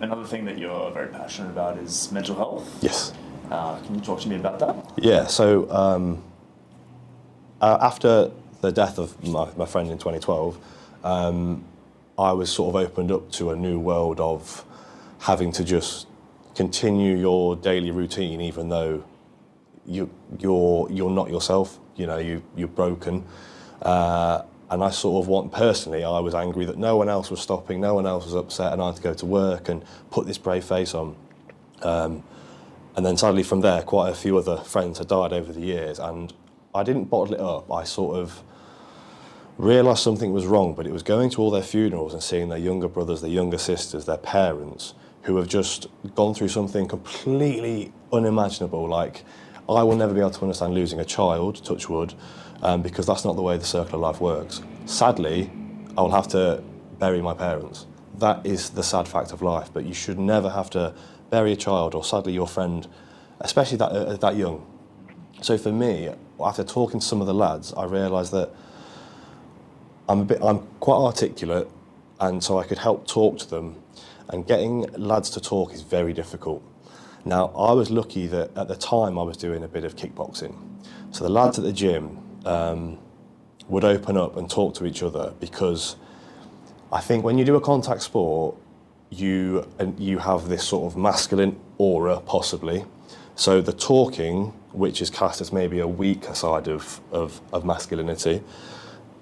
another thing that you're very passionate about is mental health. Yes. Can you talk to me about that? Yeah, so after the death of my friend in 2012, I was sort of opened up to a new world of having to just continue your daily routine, even though you're not yourself. You know, you're broken. And I sort of personally, I was angry that no one else was stopping, no one else was upset, and I had to go to work and put this brave face on. And then sadly from there, quite a few other friends had died over the years, and I didn't bottle it up. I sort of realised something was wrong, but it was going to all their funerals and seeing their younger brothers, their younger sisters, their parents, who have just gone through something completely unimaginable. Like, I will never be able to understand losing a child, touch wood, because that's not the way the circle of life works. Sadly, I will have to bury my parents. That is the sad fact of life, but you should never have to bury a child, or sadly your friend, especially that young. So for me, after talking to some of the lads, I realised that I'm quite articulate, and so I could help talk to them, and getting lads to talk is very difficult. Now, I was lucky that at the time I was doing a bit of kickboxing. So the lads at the gym would open up and talk to each other, because I think when you do a contact sport, you have this sort of masculine aura, possibly. So the talking, which is classed as maybe a weaker side of masculinity,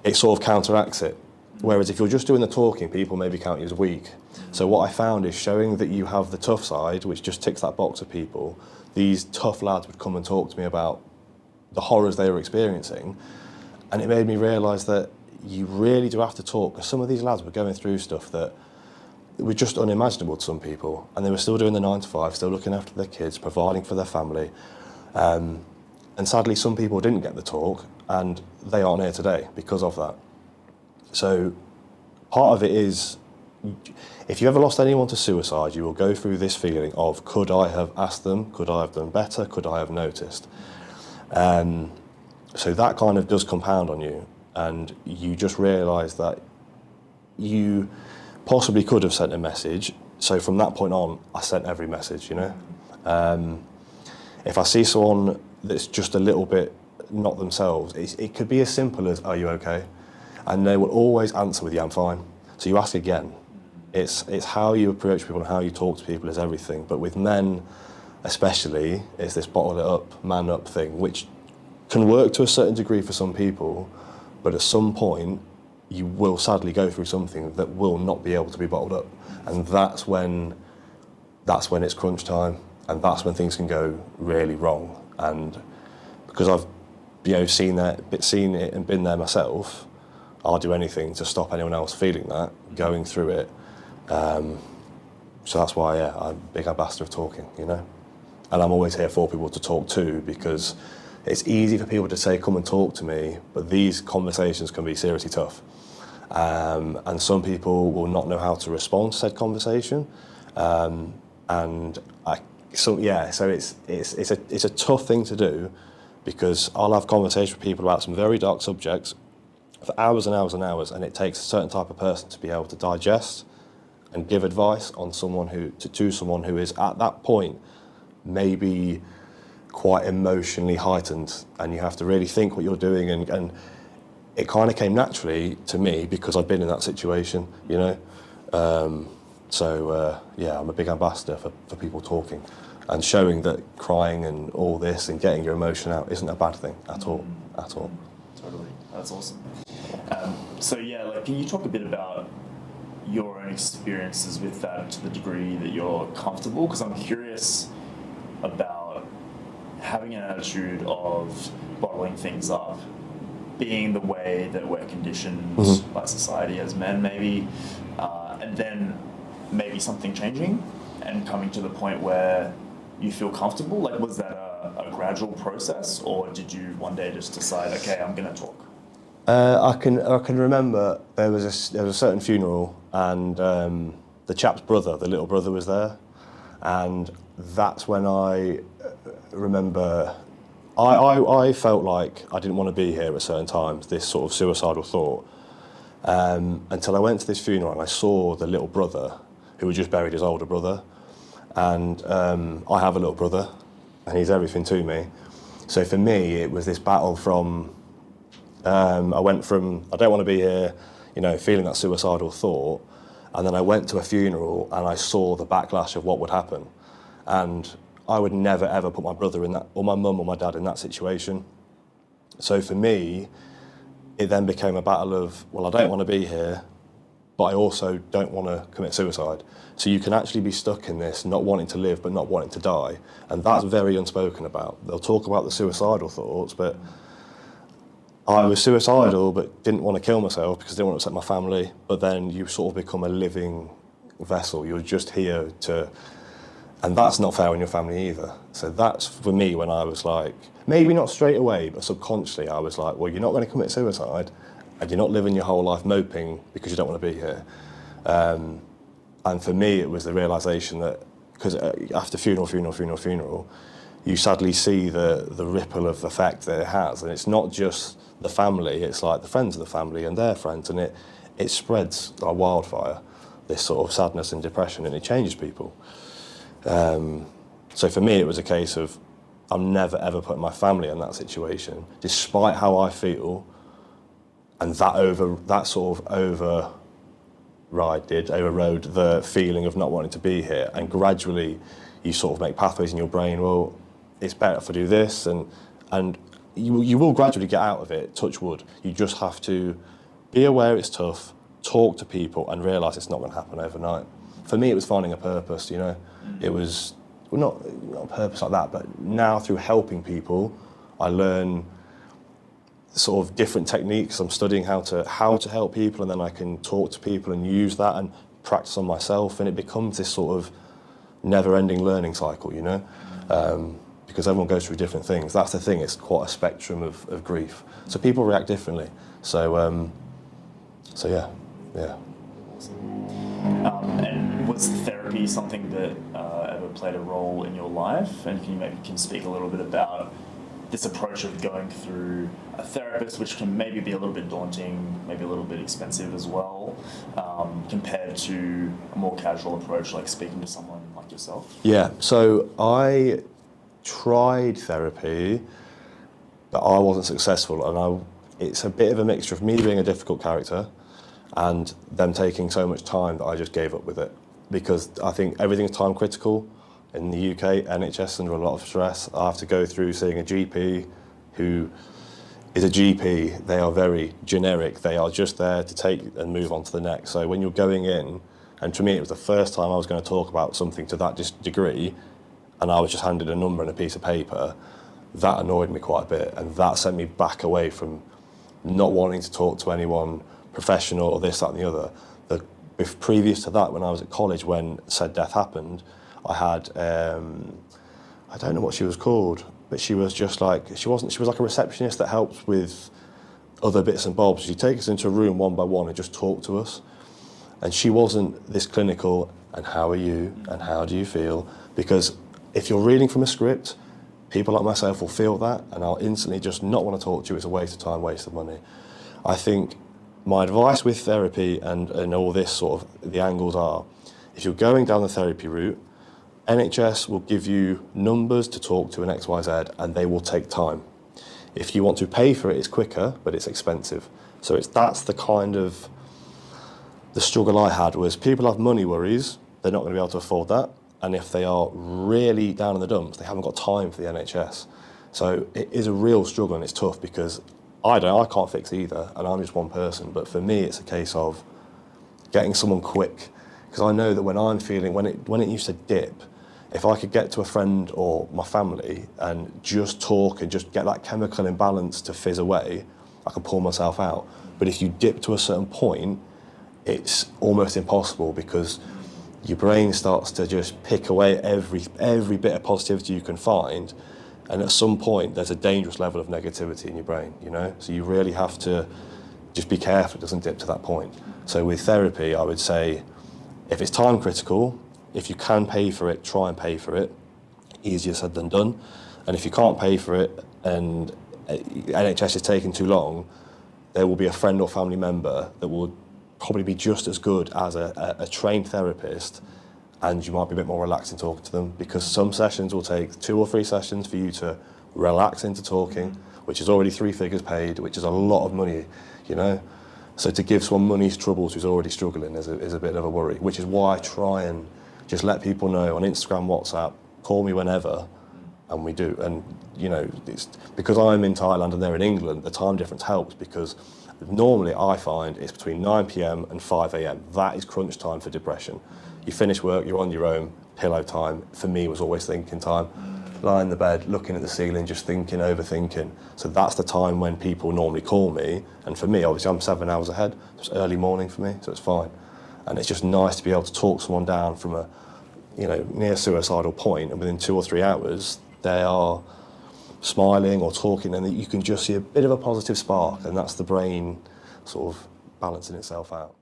it sort of counteracts it. Whereas if you're just doing the talking, people maybe count you as weak. So what I found is showing that you have the tough side, which just ticks that box of people, these tough lads would come and talk to me about the horrors they were experiencing. And it made me realise that you really do have to talk, because some of these lads were going through stuff that was just unimaginable to some people, and they were still doing the 9 to 5, still looking after their kids, providing for their family. And sadly, some people didn't get the talk, and they aren't here today because of that. So part of it is, if you ever lost anyone to suicide, you will go through this feeling of, could I have asked them? Could I have done better? Could I have noticed? So that kind of does compound on you, and you just realise that you possibly could have sent a message. So from that point on, I sent every message, you know. If I see someone that's just a little bit not themselves, it could be as simple as, are you okay? And they will always answer with, yeah, I'm fine. So you ask again. It's how you approach people and how you talk to people is everything. But with men especially, it's this bottle it up, man up thing, which can work to a certain degree for some people, but at some point you will sadly go through something that will not be able to be bottled up. And that's when it's crunch time, and that's when things can go really wrong. And because I've seen it and been there myself, I'll do anything to stop anyone else feeling that, going through it. So that's why, yeah, I'm a big ambassador of talking, you know. And I'm always here for people to talk to, because it's easy for people to say, come and talk to me, but these conversations can be seriously tough. And some people will not know how to respond to said conversation. So it's a tough thing to do, because I'll have conversations with people about some very dark subjects for hours and hours and hours, and it takes a certain type of person to be able to digest and give advice on someone to someone who is at that point maybe quite emotionally heightened, and you have to really think what you're doing, and it kind of came naturally to me because I've been in that situation, you know. Yeah, I'm a big ambassador for people talking and showing that crying and all this and getting your emotion out isn't a bad thing at all. Totally, that's awesome. Can you talk a bit about your own experiences with that to the degree that you're comfortable? Because I'm curious about having an attitude of bottling things up, being the way that we're conditioned by society as men, maybe, and then maybe something changing and coming to the point where you feel comfortable. Like, was that a gradual process, or did you one day just decide, okay, I'm going to talk? I can remember there was a certain funeral, and the chap's brother, the little brother, was there, and that's when I remember I felt like I didn't want to be here at certain times, this sort of suicidal thought, until I went to this funeral and I saw the little brother who had just buried his older brother. And I have a little brother, and he's everything to me. So for me, it was this battle from, I went from, I don't want to be here, you know, feeling that suicidal thought, and then I went to a funeral and I saw the backlash of what would happen. And I would never ever put my brother in that, or my mum or my dad in that situation. So for me, it then became a battle of, well, I don't want to be here, but I also don't want to commit suicide. So you can actually be stuck in this, not wanting to live, but not wanting to die. And that's very unspoken about. They'll talk about the suicidal thoughts, but I was suicidal, but didn't want to kill myself because I didn't want to upset my family. But then you sort of become a living vessel. You're just here to, and that's not fair on your family either. So that's for me when I was like, maybe not straight away, but subconsciously I was like, well, you're not going to commit suicide, and you're not living your whole life moping because you don't want to be here. And for me, it was the realisation that, because after funeral, you sadly see the ripple of effect that it has. And it's not just the family, it's like the friends of the family and their friends, and it spreads like wildfire, this sort of sadness and depression, and it changes people. So for me, it was a case of, I'm never ever putting my family in that situation, despite how I feel, and that sort of overrode the feeling of not wanting to be here. And gradually, you sort of make pathways in your brain. Well, it's better if I do this, and you will gradually get out of it. Touch wood. You just have to be aware it's tough, talk to people, and realise it's not going to happen overnight. For me, it was finding a purpose. You know, it was not a purpose like that, but now through helping people, I learn sort of different techniques. I'm studying how to help people, and then I can talk to people and use that and practice on myself, and it becomes this sort of never-ending learning cycle, you know, because everyone goes through different things. That's the thing, it's quite a spectrum of grief. So people react differently. So yeah. And was therapy something that ever played a role in your life? And can you speak a little bit about this approach of going through a therapist, which can maybe be a little bit daunting, maybe a little bit expensive as well, compared to a more casual approach like speaking to someone like yourself? Yeah, so I tried therapy, but I wasn't successful, and it's a bit of a mixture of me being a difficult character and them taking so much time that I just gave up with it, because I think everything's time critical. In the UK, NHS under a lot of stress. I have to go through seeing a GP who is a GP. They are very generic. They are just there to take and move on to the next. So when you're going in, and to me it was the first time I was going to talk about something to that degree, and I was just handed a number and a piece of paper, that annoyed me quite a bit, and that sent me back away from not wanting to talk to anyone professional or this, that and the other. Previous to that, when I was at college, when said death happened, I had, I don't know what she was called, but she was just like, she was like a receptionist that helped with other bits and bobs. She'd take us into a room one by one and just talk to us. And she wasn't this clinical, and how are you, and how do you feel? Because if you're reading from a script, people like myself will feel that, and I'll instantly just not want to talk to you. It's a waste of time, waste of money. I think my advice with therapy and all this sort of, the angles are, if you're going down the therapy route, NHS will give you numbers to talk to an XYZ, and they will take time. If you want to pay for it, it's quicker, but it's expensive. So that's the kind of, the struggle I had was people have money worries, they're not going to be able to afford that. And if they are really down in the dumps, they haven't got time for the NHS. So it is a real struggle, and it's tough because I can't fix either, and I'm just one person. But for me, it's a case of getting someone quick, because I know that when I'm feeling, when it used to dip, if I could get to a friend or my family and just talk and just get that chemical imbalance to fizz away, I can pull myself out. But if you dip to a certain point, it's almost impossible, because your brain starts to just pick away every bit of positivity you can find, and at some point there's a dangerous level of negativity in your brain, you know? So you really have to just be careful it doesn't dip to that point. So with therapy, I would say, if it's time critical, if you can pay for it, try and pay for it. Easier said than done. And if you can't pay for it and NHS is taking too long, there will be a friend or family member that will probably be just as good as a trained therapist, and you might be a bit more relaxed in talking to them, because some sessions will take 2 or 3 sessions for you to relax into talking, which is already 3 figures paid, which is a lot of money, you know. So to give someone money's troubles who's already struggling is a bit of a worry, which is why I try and just let people know on Instagram, WhatsApp, call me whenever, and we do. And, you know, it's, because I'm in Thailand and they're in England, the time difference helps, because normally I find it's between 9 p.m. and 5 a.m. That is crunch time for depression. You finish work, you're on your own, pillow time. For me, it was always thinking time. Lie in the bed, looking at the ceiling, just thinking, overthinking. So that's the time when people normally call me. And for me, obviously, I'm 7 hours ahead. It's early morning for me, so it's fine. And it's just nice to be able to talk someone down from a, you know, near suicidal point, and within 2 or 3 hours, they are smiling or talking, and you can just see a bit of a positive spark, and that's the brain sort of balancing itself out.